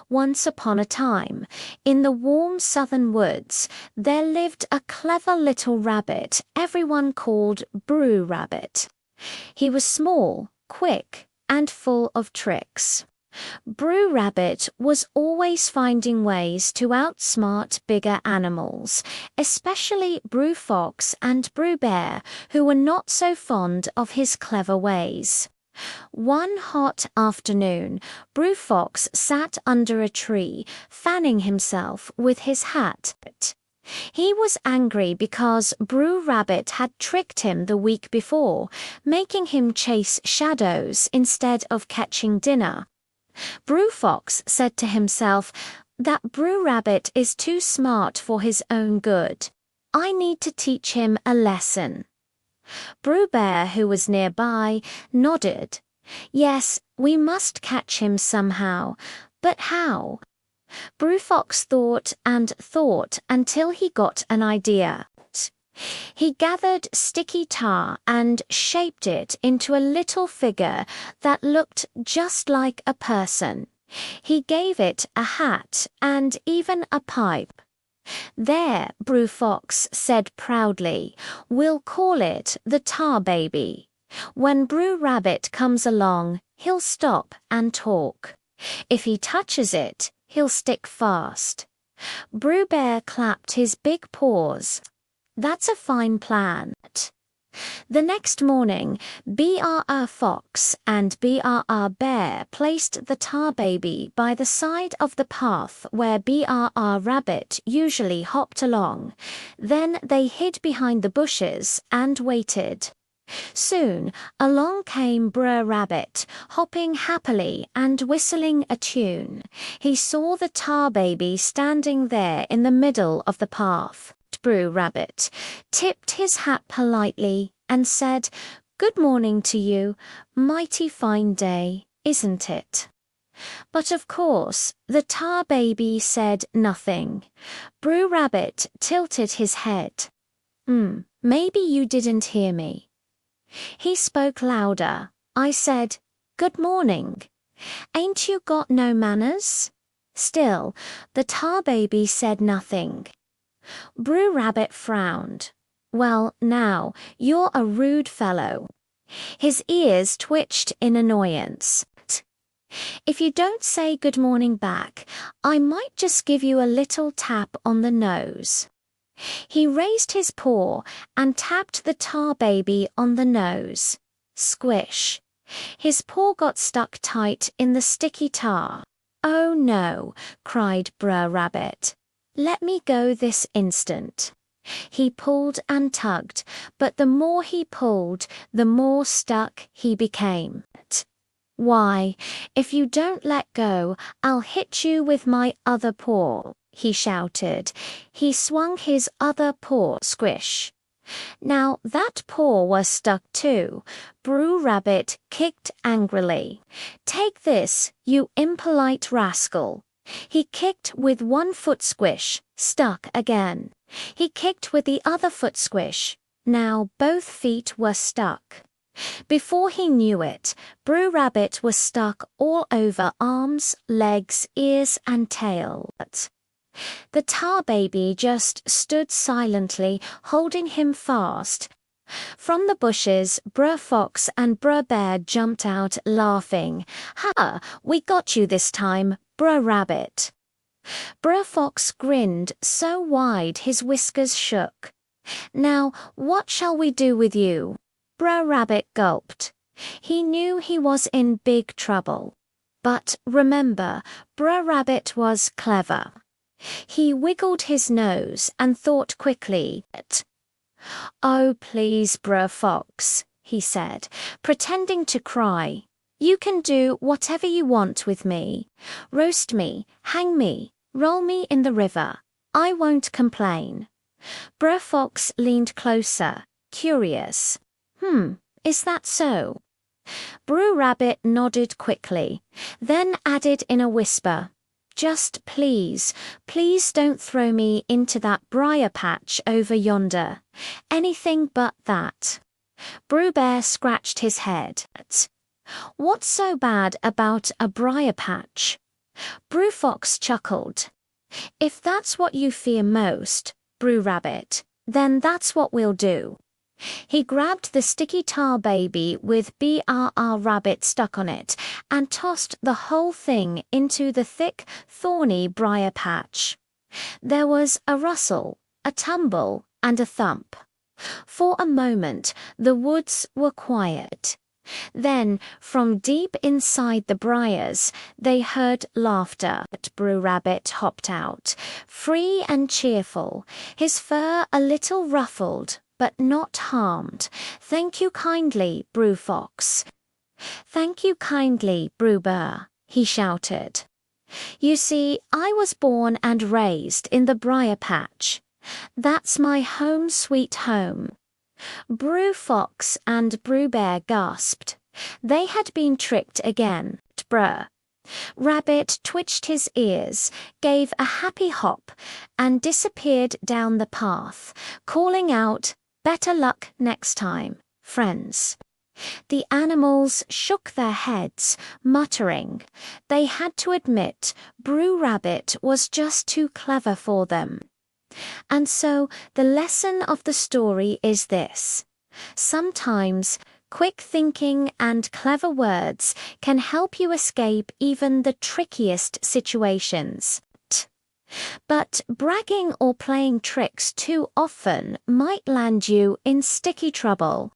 Once upon a time, in the warm southern woods, there lived a clever little rabbit everyone called Br'er Rabbit. He was small, quick, and full of tricks. Br'er Rabbit was always finding ways to outsmart bigger animals, especially Br'er Fox and Br'er Bear, who were not so fond of his clever ways. One hot afternoon, Br'er Fox sat under a tree, fanning himself with his hat. He was angry because Br'er Rabbit had tricked him the week before, making him chase shadows instead of catching dinner. Br'er Fox said to himself that Br'er Rabbit is too smart for his own good. I need to teach him a lesson. Br'er Bear, who was nearby, nodded. Yes, we must catch him somehow, but how? Br'er Fox thought and thought until he got an idea. He gathered sticky tar and shaped it into a little figure that looked just like a person. He gave it a hat and even a pipe. There, Br'er Fox said proudly, we'll call it the Tar Baby. When Br'er Rabbit comes along, he'll stop and talk. If he touches it, he'll stick fast. Br'er Bear clapped his big paws. That's a fine plan. The next morning, Br'er Fox and Br'er Bear placed the Tar Baby by the side of the path where Br'er Rabbit usually hopped along. Then they hid behind the bushes and waited. Soon along came Br'er Rabbit, hopping happily and whistling a tune. He saw the Tar Baby standing there in the middle of the path. Br'er Rabbit tipped his hat politely and said, "Good morning to you. Mighty fine day, isn't it?" But of course, the Tar Baby said nothing. Br'er Rabbit tilted his head. Maybe you didn't hear me. He spoke louder. I said, "Good morning. Ain't you got no manners?" Still, the Tar Baby said nothing. Br'er Rabbit frowned. "Well, now, you're a rude fellow." His ears twitched in annoyance. "If you don't say good morning back, I might just give you a little tap on the nose." He raised his paw and tapped the Tar Baby on the nose. Squish. His paw got stuck tight in the sticky tar. "Oh no," cried Br'er Rabbit. "Let me go this instant." He pulled and tugged, but the more he pulled, the more stuck he became. "Why, if you don't let go, I'll hit you with my other paw," he shouted. He swung his other paw, squish. Now that paw was stuck too. Br'er Rabbit kicked angrily. "Take this, you impolite rascal." He kicked with one foot, squish, stuck again. He kicked with the other foot, squish. Now both feet were stuck. Before he knew it, Br'er Rabbit was stuck all over arms, legs, ears, and tail. The Tar Baby just stood silently, holding him fast. From the bushes, Br'er Fox and Br'er Bear jumped out, laughing. "Ha! We got you this time, Br'er Rabbit." Br'er Fox grinned so wide his whiskers shook. "Now, what shall we do with you?" Br'er Rabbit gulped. He knew he was in big trouble. But remember, Br'er Rabbit was clever. He wiggled his nose and thought quickly. "Oh, please, Br'er Fox," he said, pretending to cry. "You can do whatever you want with me. Roast me, hang me, roll me in the river. I won't complain." Br'er Fox leaned closer, curious. Is that so?" Br'er Rabbit nodded quickly, then added in a whisper, "Just please, please don't throw me into that briar patch over yonder. Anything but that." Br'er Bear scratched his head. "What's so bad about a briar patch?" Br'er Fox chuckled. If that's what you fear most, Br'er Rabbit, then that's what we'll do. He grabbed the sticky tar baby with Br'er Rabbit stuck on it and tossed the whole thing into the thick, thorny briar patch. There was a rustle, a tumble, and a thump. For a moment, the woods were quiet. Then, from deep inside the briars, they heard laughter. Br'er Rabbit hopped out, free and cheerful, his fur a little ruffled, but not harmed. Thank you kindly, Br'er Fox. Thank you kindly, Brer, he shouted. You see, I was born and raised in the briar patch. That's my home sweet home. Br'er Fox and Brer gasped. They had been tricked again. Br'er Rabbit twitched his ears, gave a happy hop, and disappeared down the path, calling out, "Better luck next time, friends." The animals shook their heads, muttering. They had to admit Br'er Rabbit was just too clever for them. And so the lesson of the story is this. Sometimes quick thinking and clever words can help you escape even the trickiest situations. But bragging or playing tricks too often might land you in sticky trouble.